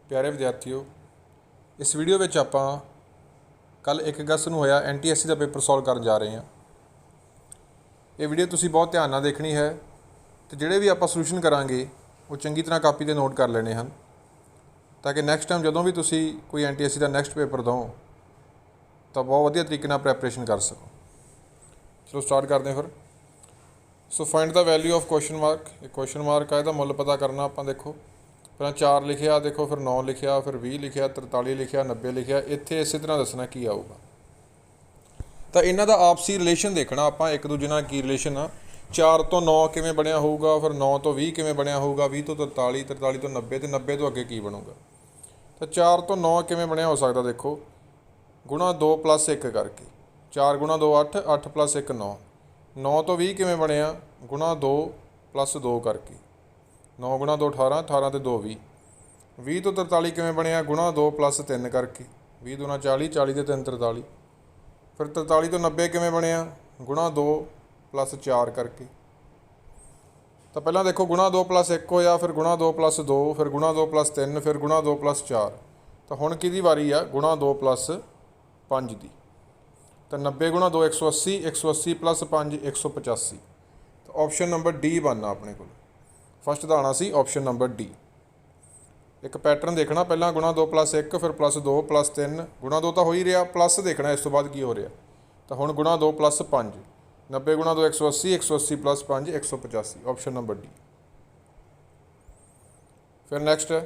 प्यारे विद्यार्थियों, इस वीडियो में आप कल 1 अगस्त ਨੂੰ होया NTSC का पेपर सॉल्व कर जा रहे हैं। ये वीडियो तुसी बहुत ध्यान नाल देखनी है तो जिहड़े भी आपां सॉल्यूशन करांगे वो चंगी तरह कापी ते नोट कर लेने हैं ताकि नैक्सट टाइम जदों भी तुसी कोई NTSC का नैक्सट पेपर दो तो बहुत वधिया तरीके नाल प्रैपरेशन कर सको। चलो स्टार्ट करते हैं फिर। So find the value of question mark. एक क्वेश्चन मार्क है, मुल पता करना आपां। देखो पहला 4 लिखिया, देखो फिर 9 लिखिया, फिर 20 लिखिया, 43 लिखिया, 90 लिखिया। इत्थे इस तरह दसना की आऊगा। तो इन्हां दा आपसी रिलेशन देखना आपां, एक दूजे नाल की रिलेशन आ। 4 तो 9 किवें बनिया होऊगा, फिर 9 तो 20 किवें बनिया होऊगा, 20 तो 43, 43 तो 90 ते 90 तो अगे की बनूगा। तो 4 तो 9 किवें बनिया हो सकदा, देखो गुणा 2 + 1 करके। 4 × 2 8, 8 + 1 9। 9 तो 20 किवें बनिया, गुणा 2 + 2 करके। 9 × 2 18, 18 ते 2 20। 20 तो 43 किवें बनिया, गुणा 2 + 3 करके। 20 दूना 40, 40 ते 3 43। फिर 43 तो 90 किवें बनिया, गुणा 2 + 4 करके। तो पहला देखो गुणा 2 + 1 होया, फिर गुणा 2 + 2, फिर गुणा 2 + 3, फिर गुणा 2 + 4। तो हुण किहदी वारी आ, गुणा 2 + 5 दी। तो 90 × 2 180, 180 + 5 185। तो ऑप्शन नंबर डी बनना अपने को। फस्ट का आना सी ऑप्शन नंबर डी। एक पैटर्न देखना, पहला गुणा 2 + 1, फिर +2 + 3, गुणा 2 तो हो ही रहा, प्लस देखना इस तो बाद की हो रहा। तो हुण गुणा 2 + 5, 90 × 2 180, 180 + 5 185। Option number D. फिर नैक्सट है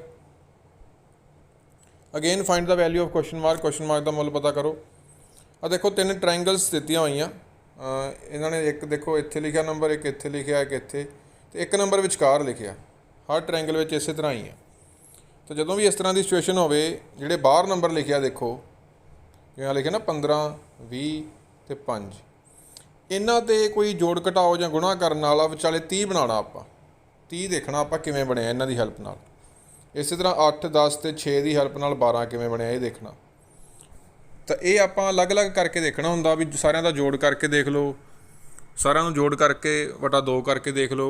again find the value of question mark. Question mark का मुल पता करो। आ देखो 3 ट्रायंगल्स दित्तियां होईयां। इन्होंने एक देखो इत्थे लिखा नंबर, एक इत्थे लिखा, एक इत्थे, तो एक नंबर विचकार लिखा। हर ट्रायंगल में इस तरह ही है। तो जदों भी इस तरह की सिचुएशन हो, जिहड़े बाहर नंबर लिखा देखो जिवें लिखे ना 15, 20 ते 5, इन्हां ते कोई जोड़ घटाओ जां गुणा करन वाला विचाले 30 बनाना। आपां 30 देखना आपां किवें बनिया इन्हां दी हैल्प नाल। इस तरह 8, 10 ते 6 की हैल्प नाल 12 किवें बनिया ये देखना। तो ये आपां अलग अलग करके देखना हुंदा भी, सारिਆਂ ਦਾ जोड़ करके देख लो, सारिਆਂ ਨੂੰ जोड़ करके वटा 2 करके देख लो,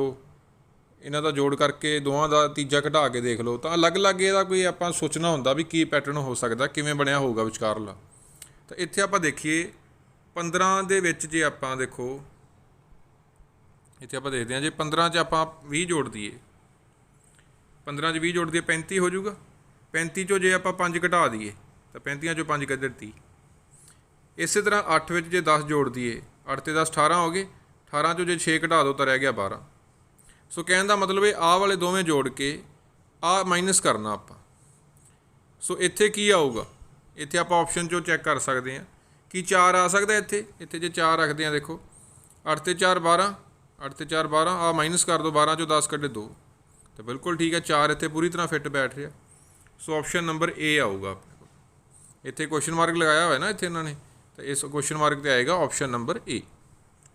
इन्हां दा जोड़ करके दोवां दा तीजा घटा के देख लो। तो अलग अलग इहदा कोई आपां सोचना हुंदा भी की पैटर्न हो सकदा, किवें बनिया होऊगा विचकारला। तो इत्थे आपां देखीए 15 दे विच जे आपां देखो इत्थे आपां देखदे हां, जे 15 च आपां 20 जोड़ दईए, 15 च 20 जोड़ दईए 35 हो जाऊगा। 35 चों जे आपां 5 घटा दईए तो 35 चों 5 किधर 30। इस तरह 8 विच जे 10 जोड़ दईए, 8 ते 10 18 हो गए। 18 चों जे 6 घटा दो तो रह गया 12। सो कहने का मतलब है आ वाले दोवें जोड़ के आ माइनस करना आपां। सो इत्थे की आऊगा, इत्थे आपां ऑप्शन चो चैक कर सकते हैं कि 4 आ सकता इत्थे। इत्थे जे 4 रखते हैं, देखो 8 ते 4 12, 8 ते 4 12, आ माइनस कर दो, 12 चो 10 कटे 2, तो बिल्कुल ठीक है, 4 इत्थे पूरी तरह फिट बैठ रहा। सो ऑप्शन नंबर ए आऊगा अपने को। इत्थे क्वेश्चन मार्क लगाया हुआ है ना इत्थे इन्होंने, तो इस क्वेश्चन मार्क ते आएगा ऑप्शन नंबर ए,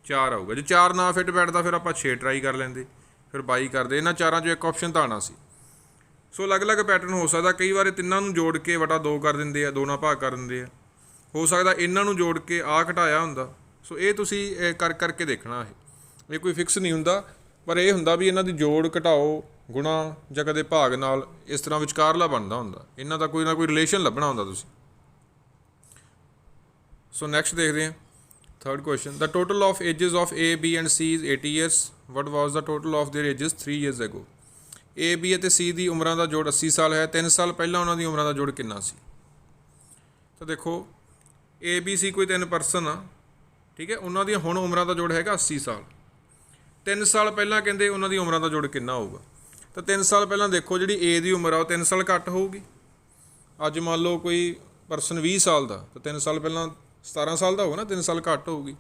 4 आऊगा। जो 4 ना फिट बैठता फिर आप 6 ट्राई कर लेंगे, फिर 22 करते। इन्होंने 4 चो एक ऑप्शन तो आना सी। सो अलग अलग पैटर्न हो सकता, कई बार तिन्नों जोड़ के वटा 2 कर देंगे आ, 2 नाल भाग कर देंगे आ। हो सकता इन्हों जोड़ के आ घटाया हुंदा। सो ये तुसी कर करके देखना है, ये कोई फिक्स नहीं हुंदा, पर यह हुंदा भी इन्हां दी जोड़ घटाओ गुणा जां कदे भाग नाल इस तरह विचकारला बनदा हुंदा, इन्हां दा कोई ना कोई रिलेशन लभना हुंदा तुसी। सो नैक्सट देखते हैं third question. The total of ages of A B and C is 80 years. What was the total of their ages 3 years ago. A B ਅਤੇ सी ਦੀ ਉਮਰਾਂ ਦਾ ਜੋੜ 80 ਸਾਲ ਹੈ। 3 ਸਾਲ ਪਹਿਲਾਂ ਉਹਨਾਂ ਦੀ ਉਮਰਾਂ ਦਾ ਜੋੜ ਕਿੰਨਾ ਸੀ। ਤਾਂ ਦੇਖੋ ए बी सी ਕੋਈ 3 ਪਰਸਨ ਆ, ਠੀਕ ਹੈ, ਉਹਨਾਂ ਦੀਆਂ ਹੁਣ ਉਮਰਾਂ ਦਾ ਜੋੜ ਹੈਗਾ 80 ਸਾਲ। 3 ਸਾਲ ਪਹਿਲਾਂ ਕਹਿੰਦੇ ਉਹਨਾਂ ਦੀ ਉਮਰਾਂ ਦਾ ਜੋੜ ਕਿੰਨਾ ਹੋਊਗਾ। ਤਾਂ 3 ਸਾਲ ਪਹਿਲਾਂ ਦੇਖੋ ਜਿਹੜੀ ए ਦੀ ਉਮਰ ਆ ਉਹ 3 ਸਾਲ ਘੱਟ ਹੋਊਗੀ। ਅੱਜ ਮੰਨ ਲਓ ਕੋਈ ਪਰਸਨ 20 ਸਾਲ ਦਾ, ਤਾਂ 3 ਸਾਲ ਪਹਿਲਾਂ 17 ਸਾਲ ਦਾ ਹੋਊਗਾ ਨਾ, 3 ਸਾਲ ਘੱਟ ਹੋਊਗੀ।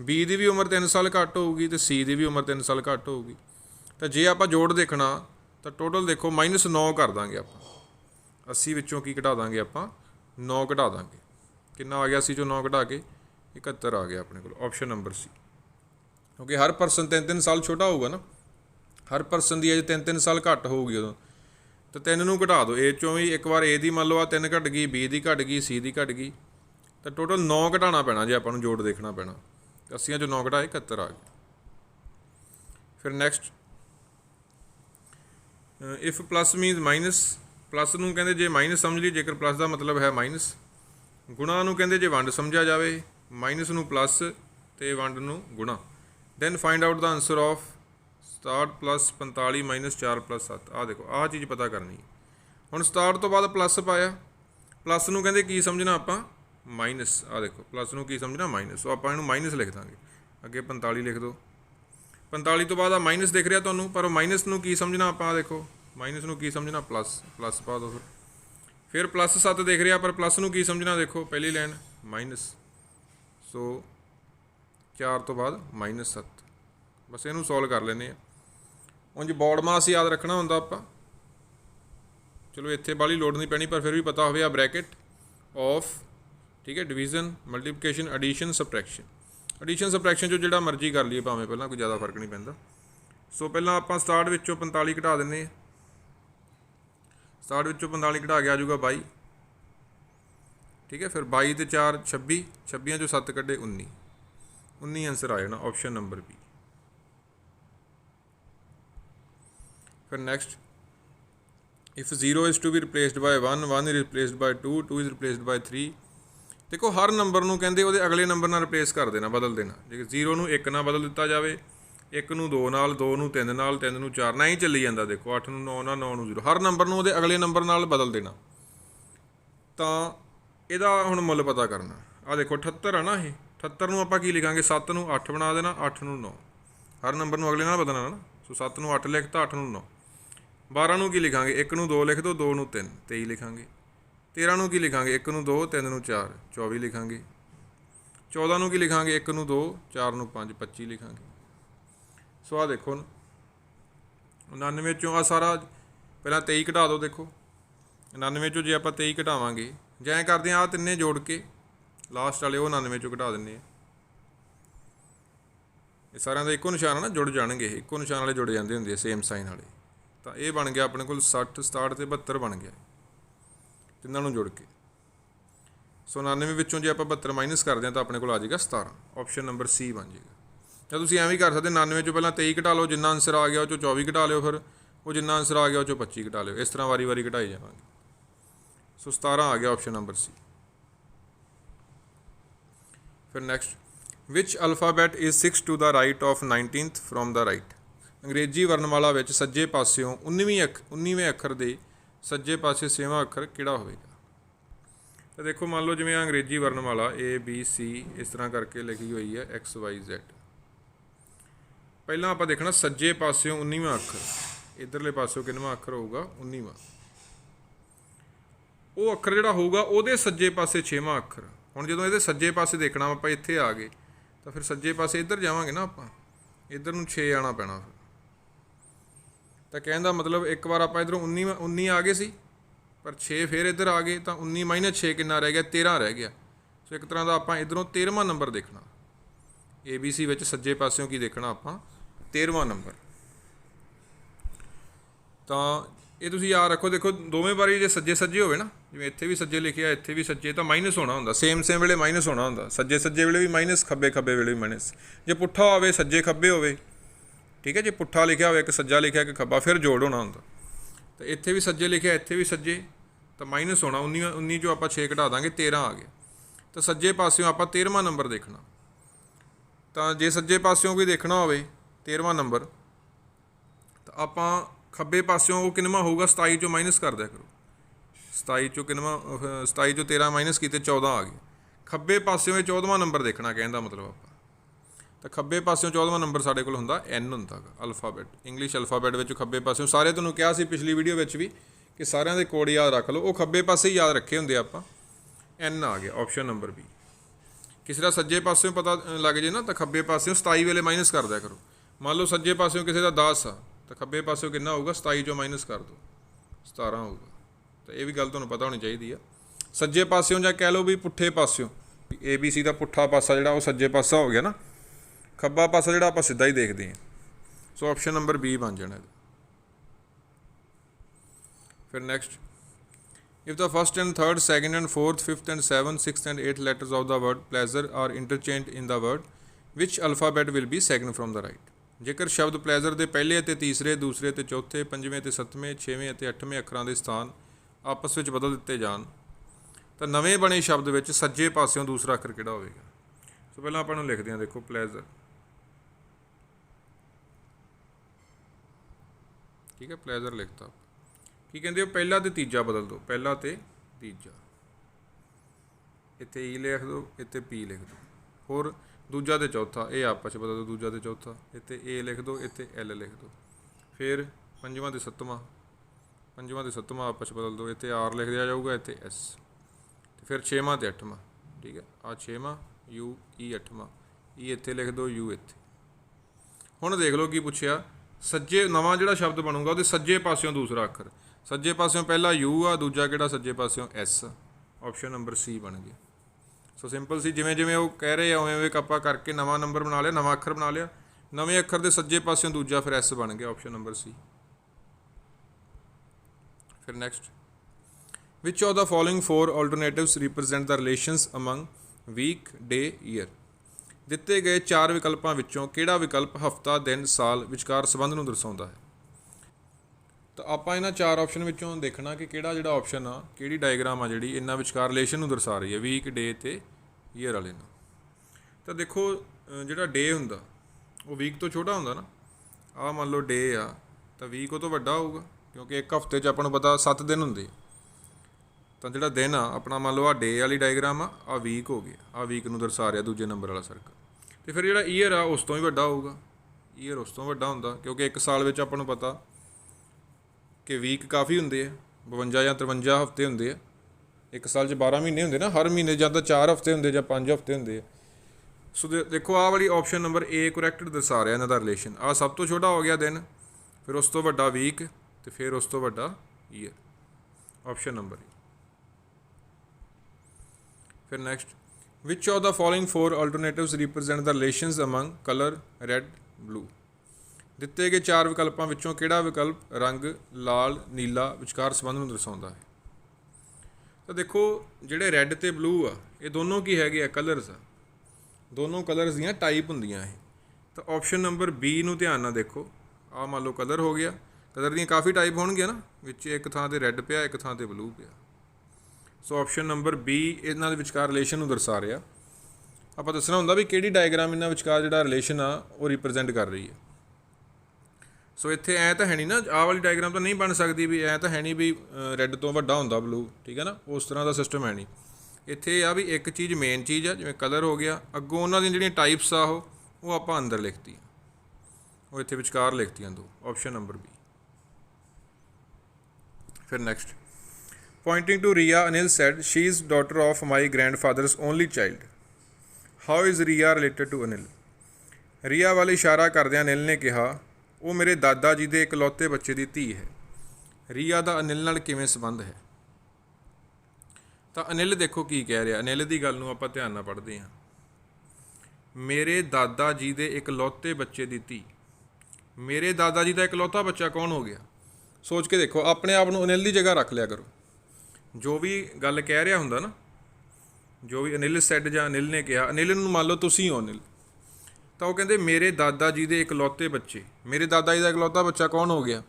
बी ਦੀ ਵੀ ਉਮਰ 3 ਸਾਲ ਘੱਟ ਹੋਊਗੀ ਤੇ सी ਦੀ ਵੀ ਉਮਰ 3 ਸਾਲ ਘੱਟ ਹੋਊਗੀ। ਤਾਂ ਜੇ ਆਪਾਂ ਜੋੜ ਦੇਖਣਾ ਤਾਂ ਟੋਟਲ ਦੇਖੋ -9 ਕਰ ਦਾਂਗੇ ਆਪਾਂ। 80 ਵਿੱਚੋਂ ਕੀ ਘਟਾ ਦਾਂਗੇ ਆਪਾਂ, 9 ਘਟਾ ਦਾਂਗੇ। ਕਿੰਨਾ ਆ ਗਿਆ 80 ਚੋਂ 9 ਘਟਾ ਕੇ 71 ਆ ਗਿਆ ਆਪਣੇ ਕੋਲ, ऑप्शन नंबर सी। क्योंकि हर परसन 3-3 साल छोटा होगा ना, हर परसन की एज 3-3 साल घट होगी उदों। तो 3 नूं घटा दो, ए चों भी एक बार ए दी मान लो 3 घट गई, बी दी घट गई, सी दी घट गई, तो टोटल 9 घटाना पैना जे आपां नूं जोड़ देखना पैना। 80 चों 9 घटाए 71 आ गए। फिर next if plus मीनस minus plus नूं कहंदे जे माइनस समझ लईए, जेकर प्लस का मतलब है माइनस। गुणा नूं कहंदे जे वंड समझा जाए, माइनस नूं प्लस ते वंड नूं गुणा। Then find out the answer of 67 plus 45 minus 4 plus 7। आ देखो आह चीज़ पता करनी। हुण 67 तो बाद प्लस पाया, प्लस नूं कहंदे की समझना आपां माइनस। आ देखो प्लस नूं की समझना माइनस, सो आपां इहनूं माइनस लिख दांगे। अगे 45 लिख दो। 45 तो बाद आ माइनस दिख रहा तुहानूं, पर माइनस नूं की समझना आपां, देखो माइनस नूं की समझना प्लस, प्लस पा दो। फिर प्लस 7 दिख रहा, पर प्लस नूं की समझना, देखो पहली लाइन माइनस, सो 4 तो बाद माइनस 7। बस इहनूं सॉल्व कर लैंदे आ। उंज बॉड मास याद रखना हुंदा आपां, चलो इत्थे बाहली लोड़ नहीं पैनी, पर फिर भी पता होवे। आ ब्रैकेट ऑफ, ठीक है, division, multiplication, addition, subtraction. Addition subtraction जो जिहड़ा मर्जी कर लीए भावें पहलां, कोई ज़्यादा फर्क नहीं पैंदा। सो पहलां आपां 67 विचों 45 घटा दिंदे आ। 67 विचों 45 घटा के आ जाऊगा 22, ठीक है। फिर 22 ते 4 26, 26 चों 7 कड्ढे 19, 19 आंसर आ जाना ऑप्शन नंबर बी। फिर next, if 0 is to be replaced by 1, 1 is replaced by 2, 2 is replaced by 3। देखो हर नंबर नूं कहंदे ਉਹਦੇ अगले नंबर नाल रिप्लेस कर देना, बदल देना। जे 0 नूं 1 नाल बदल दिता जाए, 1 नूं 2 नाल, 2 नूं 3 नाल, 3 नूं 4, ना ही चली जाता। देखो 8 नूं 9 नाल, 9 नूं 0, हर नंबर नूं ਉਹਦੇ अगले नंबर नाल बदल देना। तो ਇਹਦਾ ਹੁਣ ਮੁੱਲ पता करना। आ देखो 78 है ना, ये 78 नूं आपां की लिखांगे, 7 नूं 8 बना देना, 8 नूं 9, हर नंबर नूं अगले नाल बदलना ना। सो 7 नूं 8 लिखता, 8 नूं 9। 12 नूं की लिखांगे, 1 नूं 2 लिख दो, 2 नूं 3, 23 लिखांगे। 13 नूं की लिखांगे, 1 नूं 2, 3 नूं 4, 24 लिखांगे। 14 नूं की लिखांगे, 1 नूं 2, 4 नूं 5, 25 लिखांगे। सो आ देखो 99 चों आ सारा पहलां 23 घटा दो। देखो 99 चों जे आपां 23 घटावांगे, जै करदे आ तिन्ने जोड़ के लास्ट वाले वो 99 चों घटा दिंदे आ। ये सारिਆਂ ਦਾ ਇੱਕੋ निशान है ना, जुड़ जाणगे, ਇੱਕੋ निशान वाले जुड़ जाते होंगे सेम साइन वाले। तो ये बन गया अपने को 60, 67 ते 72 बन गया तिन्हों नूं जुड़ के। सो 99 विचों जे आपां 72 माइनस करते हैं तो अपने को आ जाएगा 17, ऑप्शन नंबर सी बन जाएगा। या तुसीं एवें कर सकते, 99 चों पहलां 23 घटा लो, जिन्ना आंसर आ गया वो 24 घटा लिओ, फिर वो जिन्ना आंसर आ गया वो 25 घटा लिओ। इस तरह वारी वारी घटाई जावांगे। सो 17 आ गया ऑप्शन नंबर सी। फिर next, which alphabet is 6 to the right of 19th from the right. अंग्रेजी वर्णमाला विच सज्जे पासियों 19वें अखर दे सज्जे पासे 6वां अखर किहड़ा होवेगा। तो देखो मान लो जिवें अंग्रेजी वर्णमाला ABC इस तरह करके लिखी हुई है XYZ। पहला आपां देखना सज्जे पासियों 19वां अखर, इधरले पासियों किन्नवां अखर होगा 19वां। वो अखर जिहड़ा होगा ਉਹਦੇ सज्जे पासे 6वां अखर। हुण जदों ਇਹਦੇ सज्जे पासे देखना आपां ਇੱਥੇ आ गए तो फिर सज्जे पासे इधर जावांगे ना, आपां इधर नूं 6 आना पैना। तो कहने का मतलब एक बार आपां इधरों 19 आ गए सी, पर 6 फिर इधर आ गए तो 19 माइनस 6 कितना रह गया, 13 रह गया। सो एक तरह का आपां इधरों 13वां नंबर देखना। ABC विच सज्जे पासियों की देखना आपां 13वां नंबर। तो ये तुसीं याद रखो, देखो दोवें बारी जे सज्जे सज्जे होवे ना, जिवें इत्थे भी सज्जे लिखिया इत्थे भी सज्जे, तो माइनस होना हुंदा, सेम वेले माइनस होना हुंदा। सज्जे सज्जे वेले भी माइनस, खब्बे खब्बे वेले भी माइनस। जे पुट्ठा होवे सज्जे खब्बे होवे, ठीक है, जे पुट्ठा लिखिया होवे एक सज्जा लिखिया एक खब्बा, फिर जोड़ होना हुंदा। तो इत्थे भी सज्जे लिखिया इत्थे भी सज्जे, तो माइनस होना। 19 चों आपां 6 घटा दांगे, 13 आ गया। तो सज्जे पासियों आपां 13वां नंबर देखना। तो जे सज्जे पासियों भी देखना होवे 13वां नंबर, तो आपां खब्बे पासियों वो किन्नवां होगा, 27 चों माइनस कर दिया करो। 27 चों किन्नवां, 27 चों 13 माइनस किए 14 आ गए। खब्बे पासियों 14वां नंबर देखना, कहने का मतलब आपां। तो खब्बे पासियों 14वां नंबर साढ़े कोल हुंदा N हुंदा अल्फाबैट, इंग्लिश अल्फाबैट विच खब्बे पासियों सारे तुहानूं कहा सी पिछली वीडियो विच भी कि सारिਆਂ ਦੇ कोड याद रख लो, वो खब्बे पासे ही याद रखे हुंदे आपां। N आ गया ऑप्शन नंबर बी। किसी का सज्जे पासियों पता लग जाए ना, तो खब्बे पासियों 27 वेले माइनस कर दिया करो। मान लो सज्जे पासियों किसी का 10 आ, तो खब्बे पासियों कितना होगा, 27 चों माइनस कर दो 17 होगा। तो ये भी गल तुहानूं पता होनी चाहिए। सज्जे पासियों जां कह लो भी पुट्ठे पासियों, ABC का पुट्ठा पासा जिहड़ा वो सज्जे पासा हो गया ना, खब्बा पासा जिहड़ा आपां सीधा ही देखते हैं। सो ऑप्शन नंबर बी बन जाना। फिर next, if the first and third, second and fourth, fifth and seventh, sixth and eighth letters of the word pleasure are interchange in the word, which alphabet will be second from the right. जेकर शब्द pleasure के पहले ते तीसरे, दूसरे ते चौथे, पंजवें ते सत्तवें, छेवें ते अठवें अखरां दे स्थान ਆਪਸ ਵਿੱਚ ਬਦਲ ਦਿੱਤੇ ਜਾਣ ਤਾਂ ਨਵੇਂ ਬਣੇ ਸ਼ਬਦ ਵਿੱਚ ਸੱਜੇ ਪਾਸਿਓਂ ਦੂਸਰਾ ਅੱਖਰ ਕਿਹੜਾ ਹੋਵੇਗਾ। ਸੋ ਪਹਿਲਾਂ ਆਪਾਂ ਨੂੰ ਲਿਖਦੇ ਹਾਂ, ਦੇਖੋ ਪਲੇਜ਼ਰ, ਠੀਕ ਹੈ, ਪਲੇਜ਼ਰ ਲਿਖਤਾ। ਕੀ ਕਹਿੰਦੇ ਹੋ, ਪਹਿਲਾ ਤੇ ਤੀਜਾ ਬਦਲ ਦਿਓ, ਪਹਿਲਾ ਤੇ ਤੀਜਾ, ਇੱਥੇ ਈ ਲਿਖ ਦਿਓ, ਇੱਥੇ ਪੀ ਲਿਖ ਦਿਓ। ਹੋਰ ਦੂਜਾ ਤੇ ਚੌਥਾ ਇਹ ਆਪਸ 'ਚ ਬਦਲ ਦਿਓ, ਦੂਜਾ ਤੇ ਚੌਥਾ, ਇੱਥੇ ਏ ਲਿਖ ਦਿਓ, ਇੱਥੇ ਐਲ ਲਿਖ ਦਿਓ। ਫਿਰ ਪੰਜਵਾਂ ਤੇ ਸੱਤਵਾਂ, ਪੰਜਵਾਂ ਤੇ ਸੱਤਵਾਂ ਆਪਸ 'ਚ ਬਦਲ ਦਿਓ, ਇੱਥੇ ਆਰ ਲਿਖ ਦਿਆ ਜਾਊਗਾ, ਇੱਥੇ ਐਸ। ਤੇ ਫਿਰ ਛੇਵਾਂ ਤੇ ਅੱਠਵਾਂ, ਠੀਕ ਹੈ, ਆ ਛੇਵਾਂ ਯੂ ਈ ਅੱਠਵਾਂ, ਈ ਇੱਥੇ ਲਿਖ ਦਿਓ, ਯੂ ਇੱਥੇ। ਹੁਣ ਦੇਖ ਲਓ ਕੀ ਪੁੱਛਿਆ, ਸੱਜੇ ਨਵਾਂ ਜਿਹੜਾ ਸ਼ਬਦ ਬਣੂਗਾ ਉਹਦੇ ਸੱਜੇ ਪਾਸਿਓਂ ਦੂਸਰਾ ਅੱਖਰ, ਸੱਜੇ ਪਾਸਿਓਂ ਪਹਿਲਾ ਯੂ ਆ, ਦੂਜਾ ਕਿਹੜਾ ਸੱਜੇ ਪਾਸਿਓਂ ਐਸ। ਆਪਸ਼ਨ ਨੰਬਰ ਸੀ ਬਣ ਗਿਆ। ਸੋ ਸਿੰਪਲ ਸੀ, ਜਿਵੇਂ ਜਿਵੇਂ ਉਹ ਕਹਿ ਰਹੇ ਆ ਉਵੇਂ ਉਵੇਂ ਆਪਾਂ ਕਰਕੇ ਨਵਾਂ ਨੰਬਰ ਬਣਾ ਲਿਆ, ਨਵਾਂ ਅੱਖਰ ਬਣਾ ਲਿਆ, ਨਵੇਂ ਅੱਖਰ ਦੇ ਸੱਜੇ ਪਾਸਿਓਂ ਦੂਜਾ ਫਿਰ ਐਸ ਬਣ ਗਿਆ, ਆਪਸ਼ਨ ਨੰਬਰ ਸੀ। ਫਿਰ next, which of the following 4 alternatives represent the relations among week, day, year. ਦਿੱਤੇ ਗਏ 4 ਵਿਕਲਪਾਂ ਵਿੱਚੋਂ ਕਿਹੜਾ ਵਿਕਲਪ ਹਫ਼ਤਾ, ਦਿਨ, ਸਾਲ ਵਿਚਕਾਰ ਸੰਬੰਧ ਨੂੰ ਦਰਸਾਉਂਦਾ ਹੈ। ਤਾਂ ਆਪਾਂ ਇਹਨਾਂ 4 ਆਪਸ਼ਨ ਵਿੱਚੋਂ ਦੇਖਣਾ ਕਿ ਕਿਹੜਾ ਜਿਹੜਾ ਆਪਸ਼ਨ ਆ, ਕਿਹੜੀ ਡਾਇਗਰਾਮ ਆ ਜਿਹੜੀ ਇਹਨਾਂ ਵਿਚਕਾਰ ਰਿਲੇਸ਼ਨ ਨੂੰ ਦਰਸਾ ਰਹੀ ਹੈ, ਵੀਕ, ਡੇ ਅਤੇ ਈਅਰ ਵਾਲੇ ਨੂੰ। ਤਾਂ ਦੇਖੋ ਜਿਹੜਾ ਡੇ ਹੁੰਦਾ ਉਹ ਵੀਕ ਤੋਂ ਛੋਟਾ ਹੁੰਦਾ ਨਾ, ਆਹ ਮੰਨ ਲਓ ਡੇ ਆ ਤਾਂ ਵੀਕ ਉਹ ਤੋਂ ਵੱਡਾ ਹੋਊਗਾ, ਕਿਉਂਕਿ ਇੱਕ ਹਫ਼ਤੇ 'ਚ ਆਪਾਂ ਨੂੰ ਪਤਾ 7 ਦਿਨ ਹੁੰਦੇ। ਤਾਂ ਜਿਹੜਾ ਦਿਨ ਆ ਆਪਣਾ ਮੰਨ ਲਓ ਆਹ ਡੇ ਵਾਲੀ ਡਾਇਗਰਾਮ ਆ, ਆਹ ਵੀਕ ਹੋ ਗਿਆ, ਆਹ ਵੀਕ ਨੂੰ ਦਰਸਾ ਰਿਹਾ ਦੂਜੇ ਨੰਬਰ ਵਾਲਾ ਸਰਕਲ। ਅਤੇ ਫਿਰ ਜਿਹੜਾ ਈਅਰ ਆ ਉਸ ਤੋਂ ਵੀ ਵੱਡਾ ਹੋਊਗਾ, ਈਅਰ ਉਸ ਤੋਂ ਵੱਡਾ ਹੁੰਦਾ, ਕਿਉਂਕਿ ਇੱਕ ਸਾਲ ਵਿੱਚ ਆਪਾਂ ਨੂੰ ਪਤਾ ਕਿ ਵੀਕ ਕਾਫੀ ਹੁੰਦੇ ਆ, 52 ਜਾਂ 53 ਹਫ਼ਤੇ ਹੁੰਦੇ ਆ। ਇੱਕ ਸਾਲ 'ਚ 12 ਮਹੀਨੇ ਹੁੰਦੇ ਨਾ, ਹਰ ਮਹੀਨੇ ਜਾਂ ਤਾਂ 4 ਹਫ਼ਤੇ ਹੁੰਦੇ ਜਾਂ 5 ਹਫ਼ਤੇ ਹੁੰਦੇ ਆ। ਸੋ ਦੇਖੋ ਆਹ ਵਾਲੀ ਆਪਸ਼ਨ ਨੰਬਰ ਏ ਕਰੈਕਟ ਦਰਸਾ ਰਿਹਾ ਇਹਨਾਂ ਦਾ ਰਿਲੇਸ਼ਨ। ਆਹ ਸਭ ਤੋਂ ਛੋਟਾ ਹੋ ਗਿਆ ਦਿਨ, ਫਿਰ ਉਸ ਤੋਂ ਵੱਡਾ ਵੀਕ, ਅਤੇ ਫਿਰ ਉਸ ਤੋਂ ਵੱਡਾ ਈਅਰ, ਆਪਸ਼ਨ ਨੰਬਰ ਏ। ਫਿਰ next, which of the following 4 alternatives represent the relations among colour, red, blue. ਦਿੱਤੇ ਗਏ 4 ਵਿਕਲਪਾਂ ਵਿੱਚੋਂ ਕਿਹੜਾ ਵਿਕਲਪ ਰੰਗ, ਲਾਲ, ਨੀਲਾ ਵਿਚਕਾਰ ਸੰਬੰਧ ਨੂੰ ਦਰਸਾਉਂਦਾ ਹੈ। ਤਾਂ ਦੇਖੋ ਜਿਹੜੇ ਰੈੱਡ ਅਤੇ ਬਲੂ ਆ ਇਹ ਦੋਨੋਂ ਕੀ ਹੈਗੇ ਆ, ਕਲਰਸ ਆ, ਦੋਨੋਂ ਕਲਰਸ ਦੀਆਂ ਟਾਈਪ ਹੁੰਦੀਆਂ ਇਹ। ਤਾਂ ਆਪਸ਼ਨ ਨੰਬਰ ਬੀ ਨੂੰ ਧਿਆਨ ਨਾਲ ਦੇਖੋ, ਆਹ ਮੰਨ ਲਓ ਕਲਰ ਹੋ ਗਿਆ, ਕਲਰ ਦੀਆਂ ਕਾਫੀ ਟਾਈਪ ਹੋਣਗੀਆਂ ਨਾ, ਵਿੱਚ ਇੱਕ ਥਾਂ 'ਤੇ ਰੈੱਡ ਪਿਆ, ਇੱਕ ਥਾਂ 'ਤੇ ਬਲੂ ਪਿਆ। ਸੋ ਆਪਸ਼ਨ ਨੰਬਰ ਬੀ ਇਹਨਾਂ ਦੇ ਵਿਚਕਾਰ ਰਿਲੇਸ਼ਨ ਨੂੰ ਦਰਸਾ ਰਿਹਾ। ਆਪਾਂ ਦੱਸਣਾ ਹੁੰਦਾ ਵੀ ਕਿਹੜੀ ਡਾਇਗਰਾਮ ਇਹਨਾਂ ਵਿਚਕਾਰ ਜਿਹੜਾ ਰਿਲੇਸ਼ਨ ਆ ਉਹ ਰਿਪਰੈਜ਼ੈਂਟ ਕਰ ਰਹੀ ਹੈ। ਸੋ ਇੱਥੇ ਐਂ ਤਾਂ ਹੈ ਨਹੀਂ ਨਾ, ਆਹ ਵਾਲੀ ਡਾਇਗਰਾਮ ਤਾਂ ਨਹੀਂ ਬਣ ਸਕਦੀ ਵੀ ਐਂ ਤਾਂ ਹੈ ਨਹੀਂ ਵੀ ਰੈੱਡ ਤੋਂ ਵੱਡਾ ਹੁੰਦਾ ਬਲੂ, ਠੀਕ ਹੈ ਨਾ, ਉਸ ਤਰ੍ਹਾਂ ਦਾ ਸਿਸਟਮ ਹੈ ਨਹੀਂ। ਇੱਥੇ ਆ ਵੀ ਇੱਕ ਚੀਜ਼ ਮੇਨ ਚੀਜ਼ ਆ, ਜਿਵੇਂ ਕਲਰ ਹੋ ਗਿਆ, ਅੱਗੋਂ ਉਹਨਾਂ ਦੀਆਂ ਜਿਹੜੀਆਂ ਟਾਈਪਸ ਆ ਉਹ ਆਪਾਂ ਅੰਦਰ ਲਿਖਤੀ, ਉਹ ਇੱਥੇ ਵਿਚਕਾਰ ਲਿਖਤੀਆਂ ਦੋ, ਆਪਸ਼ਨ ਨੰਬਰ ਬੀ। ਫਿਰ next, pointing to Ria, Anil said, she is daughter of my grandfather's only child. How is Ria related to Anil? ਰੀਆ ਵੱਲ ਇਸ਼ਾਰਾ ਕਰਦਿਆਂ ਅਨਿਲ ਨੇ ਕਿਹਾ, ਉਹ ਮੇਰੇ ਦਾਦਾ ਜੀ ਦੇ ਇਕਲੌਤੇ ਬੱਚੇ ਦੀ ਧੀ ਹੈ। ਰੀਆ ਦਾ ਅਨਿਲ ਨਾਲ ਕਿਵੇਂ ਸੰਬੰਧ ਹੈ। ਤਾਂ ਅਨਿਲ ਦੇਖੋ ਕੀ ਕਹਿ ਰਿਹਾ, ਅਨਿਲ ਦੀ ਗੱਲ ਨੂੰ ਆਪਾਂ ਧਿਆਨ ਨਾਲ ਪੜ੍ਹਦੇ ਹਾਂ। ਮੇਰੇ ਦਾਦਾ ਜੀ ਦੇ ਇਕਲੌਤੇ ਬੱਚੇ ਦੀ ਧੀ, ਮੇਰੇ ਦਾਦਾ ਜੀ ਦਾ ਇਕਲੌਤਾ ਬੱਚਾ ਕੌਣ ਹੋ ਗਿਆ। ਸੋਚ ਕੇ ਦੇਖੋ, ਆਪਣੇ ਆਪ ਨੂੰ ਅਨਿਲ ਦੀ ਜਗ੍ਹਾ ਰੱਖ ਲਿਆ ਕਰੋ। ਜੋ ਵੀ ਗੱਲ ਕਹਿ ਰਿਹਾ ਹੁੰਦਾ ਨਾ, ਜੋ ਵੀ ਅਨਿਲ ਸੈੱਡ ਜਾਂ ਅਨਿਲ ਨੇ ਕਿਹਾ, ਅਨਿਲ ਨੂੰ ਮੰਨ ਲਓ ਤੁਸੀਂ ਹੋ ਅਨਿਲ, ਤਾਂ ਉਹ ਕਹਿੰਦੇ ਮੇਰੇ ਦਾਦਾ ਜੀ ਦੇ ਇਕਲੌਤੇ ਬੱਚੇ, ਮੇਰੇ ਦਾਦਾ ਜੀ ਦਾ ਇਕਲੌਤਾ ਬੱਚਾ ਕੌਣ ਹੋ ਗਿਆ,